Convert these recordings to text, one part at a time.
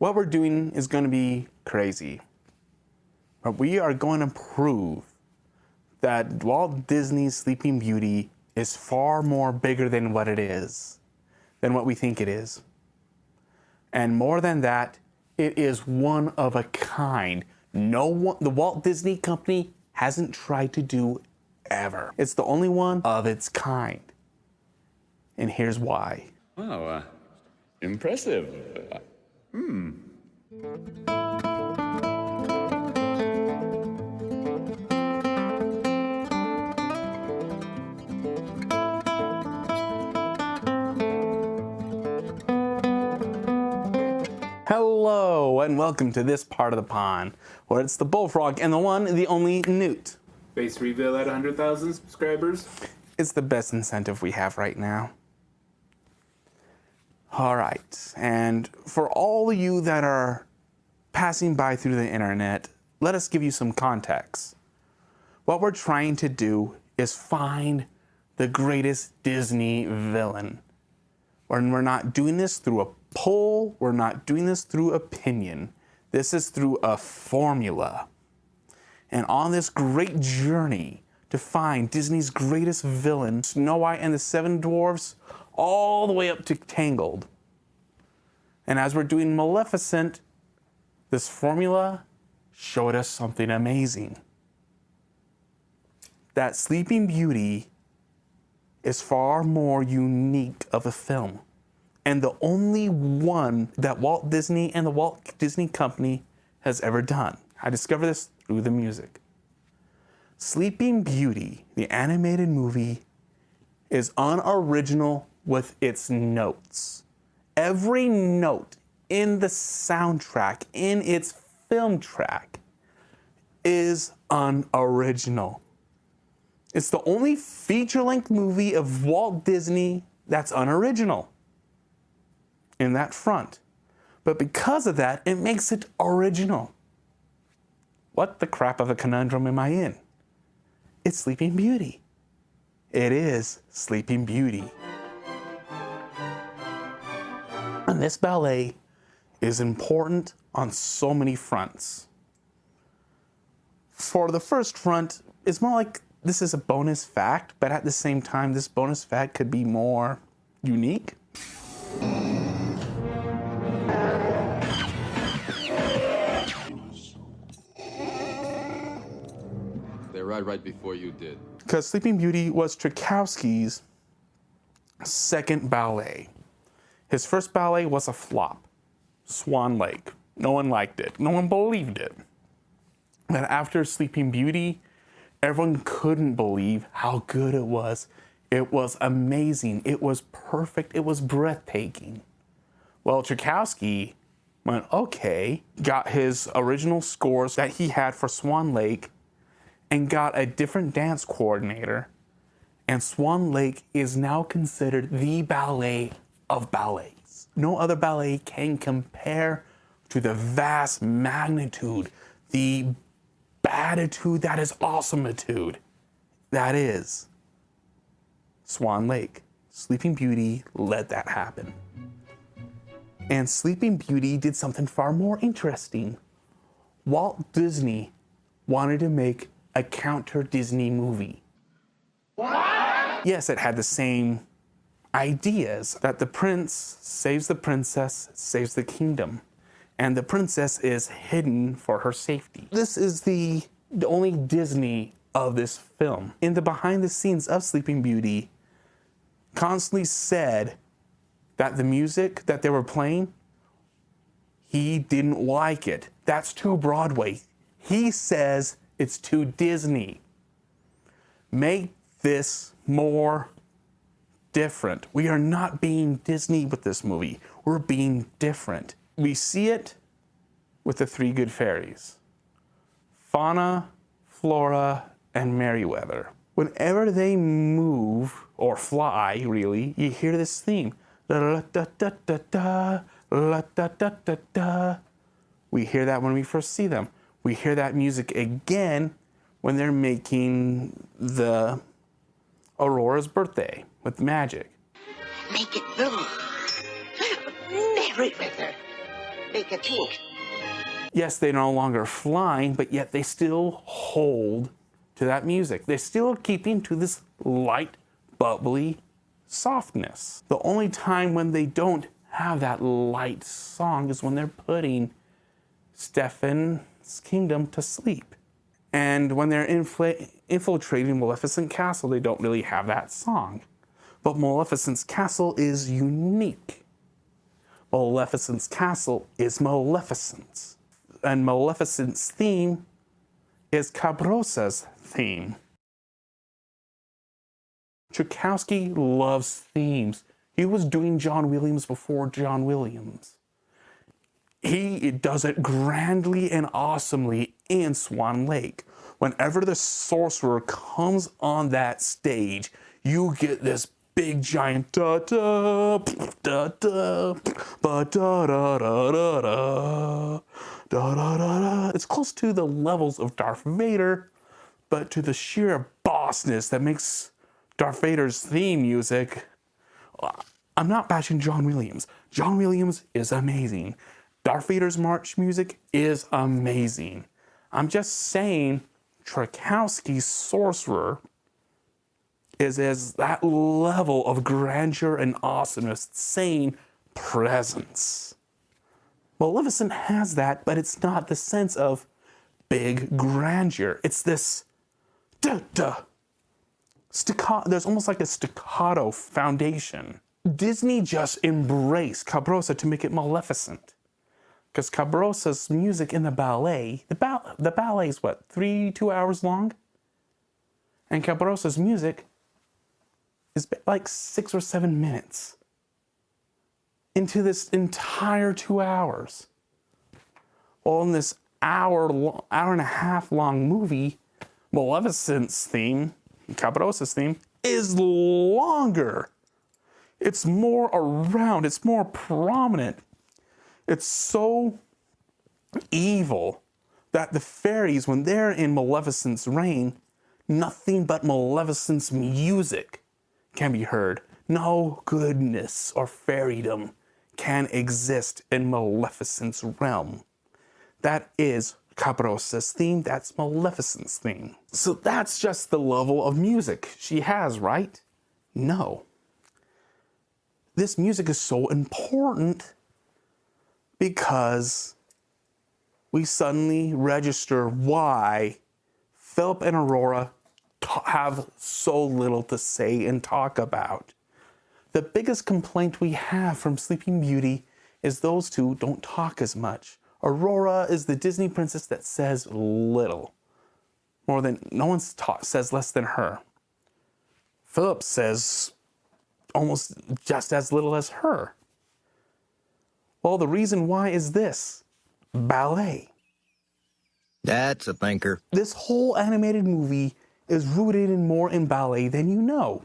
What we're doing is going to be crazy. But we are going to prove that Walt Disney's Sleeping Beauty is far more bigger than what it is, than what we think it is. And more than that, it is one of a kind. No one, the Walt Disney Company hasn't tried to do ever. It's the only one of its kind. And here's why. Wow, impressive. Hello, and welcome to this part of the pond, where it's the bullfrog and the one, the only Newt. Base reveal at 100,000 subscribers. It's the best incentive we have right now. All right, and for all of you that are passing by through the internet, let us give you some context. What we're trying to do is find the greatest Disney villain. And we're not doing this through a poll, we're not doing this through opinion. This is through a formula. And on this great journey to find Disney's greatest villain, Snow White and the Seven Dwarfs, all the way up to Tangled. And as we're doing Maleficent, this formula showed us something amazing. That Sleeping Beauty is far more unique of a film, and the only one that Walt Disney and the Walt Disney Company has ever done. I discovered this through the music. Sleeping Beauty, the animated movie, is unoriginal with its notes. Every note in the soundtrack, in its film track, is unoriginal. It's the only feature-length movie of Walt Disney that's unoriginal in that front. But because of that, it makes it original. What the crap of a conundrum am I in? It's Sleeping Beauty. It is Sleeping Beauty. And this ballet is important on so many fronts. For the first front, it's more like this is a bonus fact, but at the same time, this bonus fact could be more unique. They arrived right before you did. Because Sleeping Beauty was Tchaikovsky's second ballet. His first ballet was a flop, Swan Lake. No one liked it. No one believed it. But after Sleeping Beauty, everyone couldn't believe how good it was. It was amazing. It was perfect. It was breathtaking. Well, Tchaikovsky went, okay, got his original scores that he had for Swan Lake and got a different dance coordinator. And Swan Lake is now considered the ballet of ballets. No other ballet can compare to the vast magnitude, the attitude that is awesome-itude. That is Swan Lake. Sleeping Beauty let that happen. And Sleeping Beauty did something far more interesting. Walt Disney wanted to make a counter-Disney movie. What? Yes, it had the same ideas, that the prince saves the princess, saves the kingdom. And the princess is hidden for her safety. This is the only Disney of this film. In the behind the scenes of Sleeping Beauty, constantly said that the music that they were playing, he didn't like it. That's too Broadway. He says it's too Disney. Make this more different. We are not being Disney with this movie. We're being different. We see it with the three good fairies, Fauna, Flora, and Merryweather. Whenever they move, or fly, really, you hear this theme. La-da-da-da-da-da, la-da-da-da-da. We hear that when we first see them. We hear that music again when they're making the Aurora's birthday with magic. Make it blue. Merryweather. make a tink. Yes, they're no longer flying, but yet they still hold to that music. They're still keeping to this light, bubbly softness. The only time when they don't have that light song is when they're putting Stefan's kingdom to sleep. And when they're infiltrating Maleficent Castle, they don't really have that song. But Maleficent's castle is unique. Maleficent's castle is Maleficent's. And Maleficent's theme is Cabrossa's theme. Tchaikovsky loves themes. He was doing John Williams before John Williams. He does it grandly and awesomely in Swan Lake. Whenever the sorcerer comes on that stage, you get this big giant da da da da ba da da da da da da da da. It's close to the levels of Darth Vader, but to the sheer bossness that makes Darth Vader's theme music. I'm not bashing John Williams. John Williams is amazing. Darth Vader's march music is amazing. I'm just saying Tchaikovsky's Sorcerer is that level of grandeur and awesomeness, sane presence. Maleficent has that, but it's not the sense of big grandeur. It's this da-da. Staccato. There's almost like a staccato foundation. Disney just embraced Cabrossia to make it Maleficent. Because Cabrossa's music in the ballet, the ballet is what, 2 hours long? And Cabrossa's music is like 6 or 7 minutes into this entire 2 hours. Well, in this hour and a half long movie, Maleficent's theme, Cabrossa's theme, is longer. It's more around, it's more prominent. It's so evil that the fairies, when they're in Maleficent's reign, nothing but Maleficent's music can be heard. No goodness or fairydom can exist in Maleficent's realm. That is Cabrossa's theme, that's Maleficent's theme. So that's just the level of music she has, right? No. This music is so important because we suddenly register why Philip and Aurora have so little to say and talk about. The biggest complaint we have from Sleeping Beauty is those two don't talk as much. Aurora is the Disney princess that says little. No one says less than her. Philip says almost just as little as her. Well, the reason why is this: ballet. That's a thinker. This whole animated movie is rooted more in ballet than you know.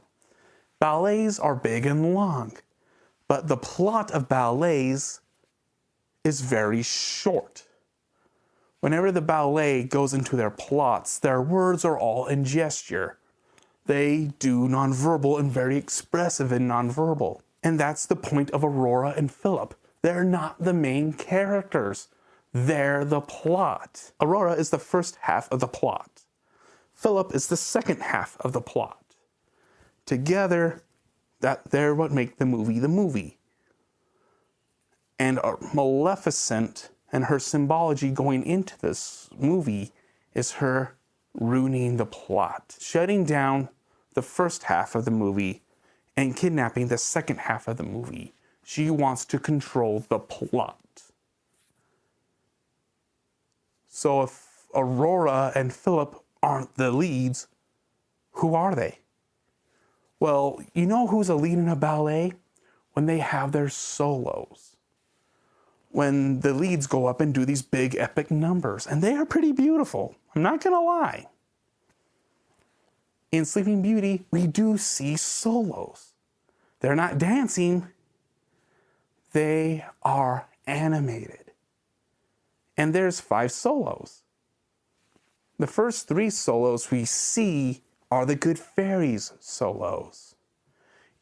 Ballets are big and long, but the plot of ballets is very short. Whenever the ballet goes into their plots, their words are all in gesture. They do nonverbal and very expressive in nonverbal. And that's the point of Aurora and Philip. They're not the main characters. They're the plot. Aurora is the first half of the plot. Philip is the second half of the plot. Together, they're what make the movie the movie. And Maleficent and her symbology going into this movie is her ruining the plot, shutting down the first half of the movie and kidnapping the second half of the movie. She wants to control the plot. So if Aurora and Philip aren't the leads, who are they? Well, you know who's a lead in a ballet? When they have their solos. When the leads go up and do these big epic numbers. And they are pretty beautiful. I'm not gonna lie. In Sleeping Beauty, we do see solos. They're not dancing. They are animated. And there's 5 solos. The first 3 solos we see are the Good Fairies solos.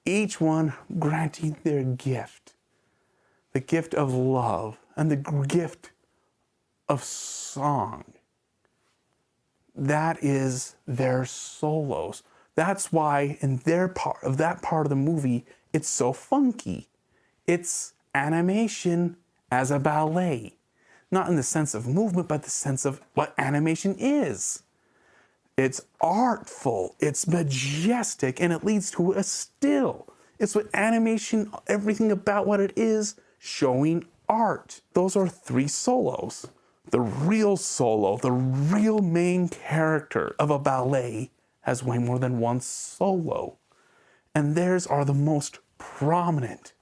Each one granting their gift. The gift of love and the gift of song. That is their solos. That's why in their part of that part of the movie, it's so funky. It's animation as a ballet. Not in the sense of movement, but the sense of what animation is. It's artful, it's majestic, and it leads to a still. It's what animation, everything about what it is, showing art. Those are 3 solos. The real solo, the real main character of a ballet has way more than 1 solo. And theirs are the most prominent.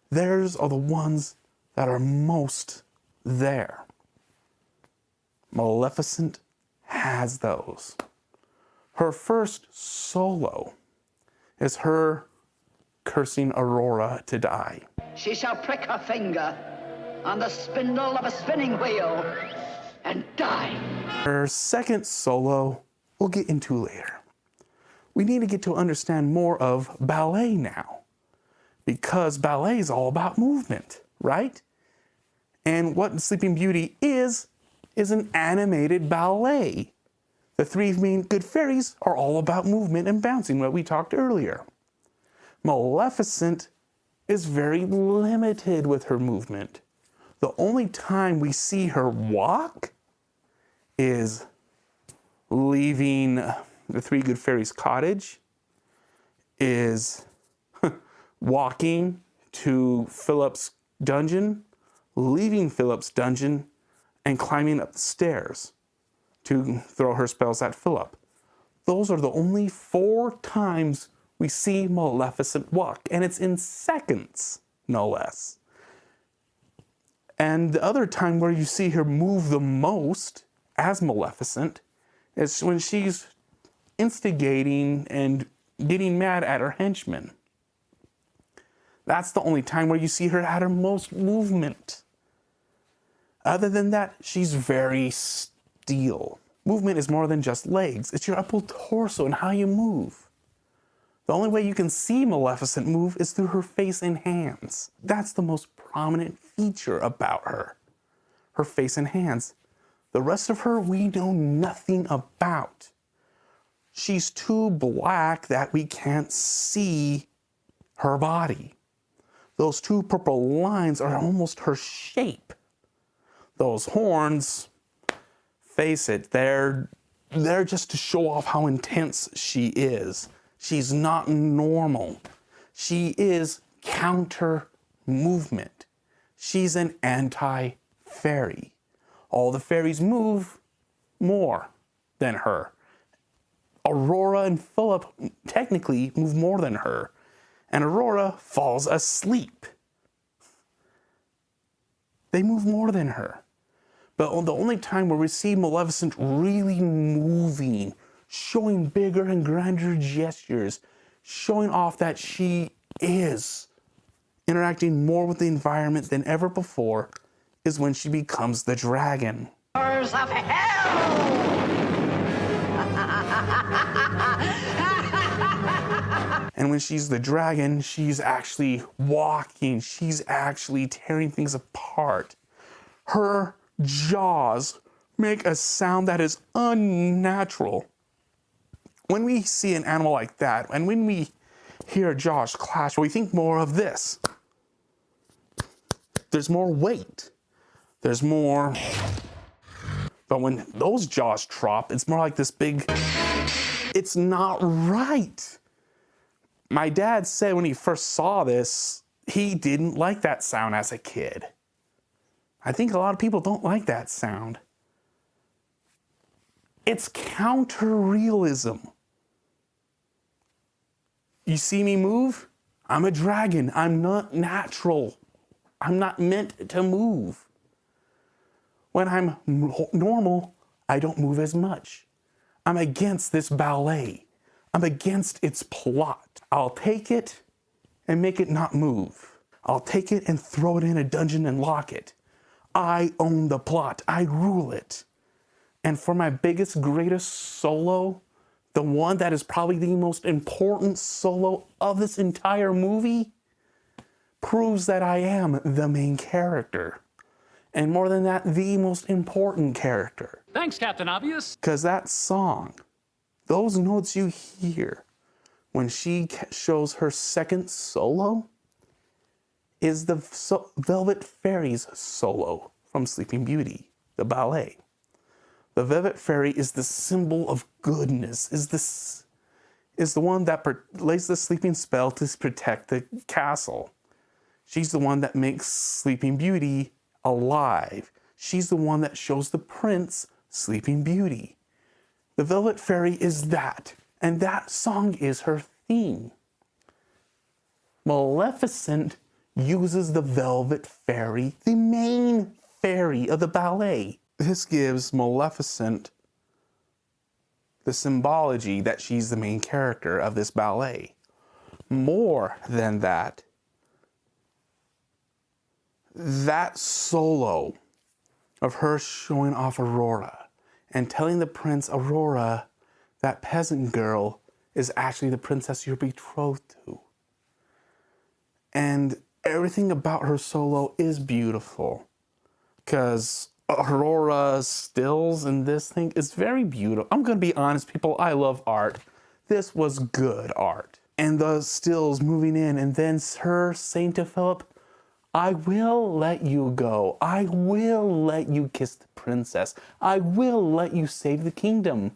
Theirs are the ones that are most there. Maleficent has those. Her first solo is her cursing Aurora to die. She shall prick her finger on the spindle of a spinning wheel and die. Her second solo we'll get into later. We need to get to understand more of ballet now, because ballet is all about movement, right? And what Sleeping Beauty is an animated ballet. The 3 main good fairies are all about movement and bouncing, what we talked earlier. Maleficent is very limited with her movement. The only time we see her walk is leaving the 3 good fairies' cottage, is walking to Philip's dungeon, leaving Philip's dungeon, and climbing up the stairs to throw her spells at Philip. Those are the only 4 times we see Maleficent walk, and it's in seconds, no less. And the other time where you see her move the most as Maleficent is when she's instigating and getting mad at her henchmen. That's the only time where you see her at her most movement. Other than that, she's very still. Movement is more than just legs. It's your upper torso and how you move. The only way you can see Maleficent move is through her face and hands. That's the most prominent feature about her. Her face and hands. The rest of her we know nothing about. She's too black that we can't see her body. Those 2 purple lines are almost her shape. Those horns, face it, they're just to show off how intense she is. She's not normal. She is counter movement. She's an anti-fairy. All the fairies move more than her. Aurora and Philip technically move more than her. And Aurora falls asleep. They move more than her. But the only time where we see Maleficent really moving, showing bigger and grander gestures, showing off that she is interacting more with the environment than ever before, is when she becomes the dragon. Powers of hell! And when she's the dragon, she's actually walking, she's actually tearing things apart. Her jaws make a sound that is unnatural. When we see an animal like that, and when we hear jaws clash, we think more of this. There's more weight. There's more. But when those jaws drop, it's more like this big. It's not right. My dad said when he first saw this, he didn't like that sound as a kid. I think a lot of people don't like that sound. It's counter-realism. You see me move? I'm a dragon. I'm not natural. I'm not meant to move. When I'm normal, I don't move as much. I'm against this ballet. I'm against its plot. I'll take it and make it not move. I'll take it and throw it in a dungeon and lock it. I own the plot. I rule it. And for my biggest, greatest solo, the one that is probably the most important solo of this entire movie, proves that I am the main character. And more than that, the most important character. Thanks, Captain Obvious. Because that song, those notes you hear when she shows her second solo is the Velvet Fairy's solo from Sleeping Beauty, the ballet. The Velvet Fairy is the symbol of goodness, is the one that lays the sleeping spell to protect the castle. She's the one that makes Sleeping Beauty alive. She's the one that shows the prince Sleeping Beauty. The Velvet Fairy is that, and that song is her theme. Maleficent uses the Velvet Fairy, the main fairy of the ballet. This gives Maleficent the symbology that she's the main character of this ballet. More than that, that solo of her showing off Aurora and telling the prince, Aurora, that peasant girl is actually the princess you're betrothed to. And everything about her solo is beautiful, because Aurora's stills in this thing is very beautiful. I'm going to be honest, people, I love art. This was good art. And the stills moving in, and then her saying to Philip, I will let you go. I will let you kiss the princess. I will let you save the kingdom.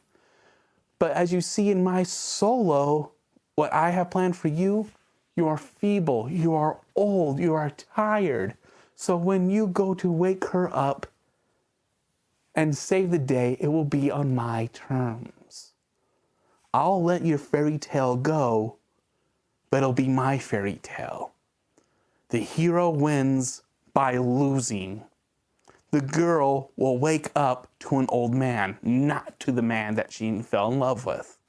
But as you see in my solo, what I have planned for you, you are feeble, you are old, you are tired. So when you go to wake her up and save the day, it will be on my terms. I'll let your fairy tale go, but it'll be my fairy tale. The hero wins by losing. The girl will wake up to an old man, not to the man that she fell in love with.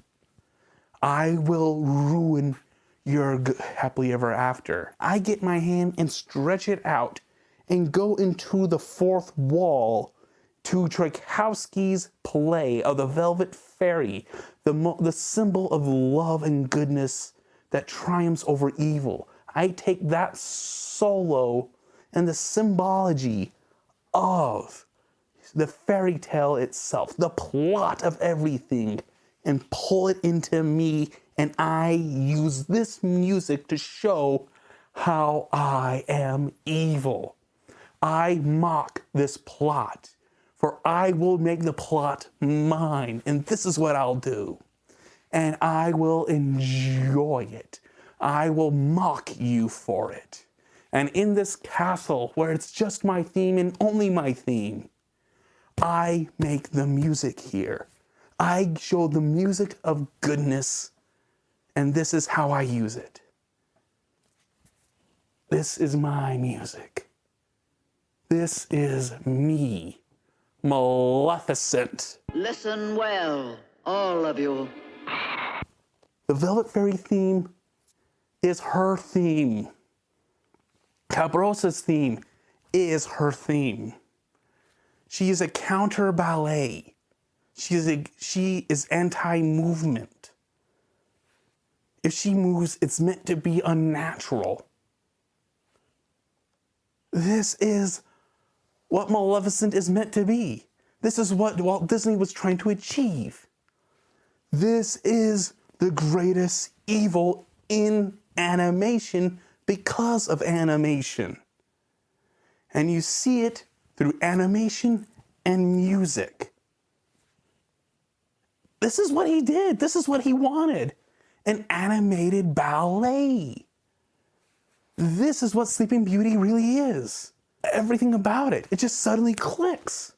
I will ruin your happily ever after. I get my hand and stretch it out and go into the fourth wall to Tchaikovsky's play of the Velvet Fairy, the symbol of love and goodness that triumphs over evil. I take that solo and the symbology of the fairy tale itself, the plot of everything, and pull it into me, and I use this music to show how I am evil. I mock this plot, for I will make the plot mine, and this is what I'll do. And I will enjoy it. I will mock you for it. And in this castle, where it's just my theme and only my theme, I make the music here. I show the music of goodness, and this is how I use it. This is my music. This is me, Maleficent. Listen well, all of you. The Velvet Fairy theme is her theme. Cabrosa's theme is her theme. She is a counter ballet. She is anti-movement. If she moves, it's meant to be unnatural. This is what Maleficent is meant to be. This is what Walt Disney was trying to achieve. This is the greatest evil in animation because of animation. And you see it through animation and music. This is what he did. This is what he wanted. An animated ballet. This is what Sleeping Beauty really is. Everything about it. It just suddenly clicks.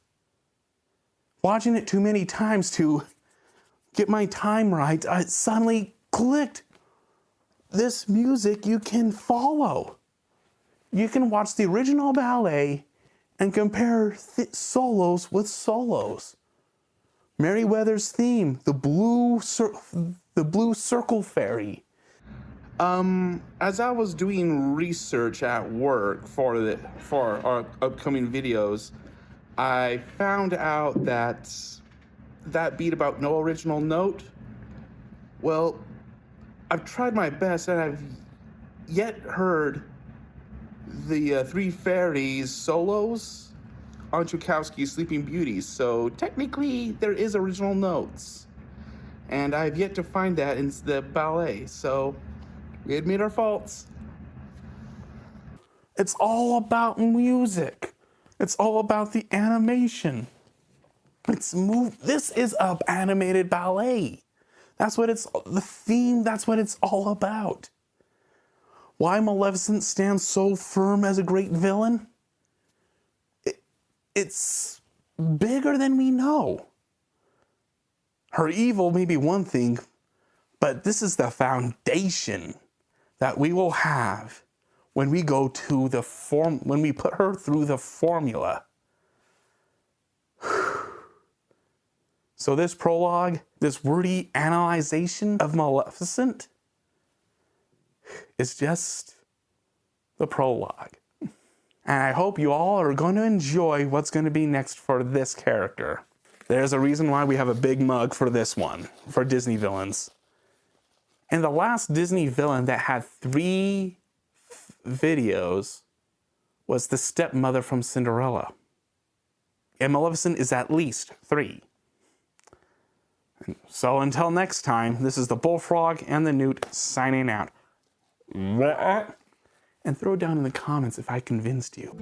Watching it too many times to get my time right, it suddenly clicked. This music you can follow. You can watch the original ballet and compare solos with solos. Merryweather's theme, the blue circle fairy. As I was doing research at work for our upcoming videos, I found out that beat about no original note, well, I've tried my best and I've yet heard the three fairies solos on Tchaikovsky's Sleeping Beauty, so technically there is original notes. And I've yet to find that in the ballet, so we admit our faults. It's all about music. It's all about the animation. This is an animated ballet. That's what the theme, that's what it's all about. Why Maleficent stands so firm as a great villain? It's bigger than we know. Her evil may be one thing, but this is the foundation that we will have when we go to when we put her through the formula. So this prologue, this wordy analyzation of Maleficent is just the prologue. And I hope you all are going to enjoy what's going to be next for this character. There's a reason why we have a big mug for this one, for Disney villains. And the last Disney villain that had 3 videos was the stepmother from Cinderella. And Maleficent is at least 3. So until next time, this is the Bullfrog and the Newt signing out. And throw down in the comments if I convinced you.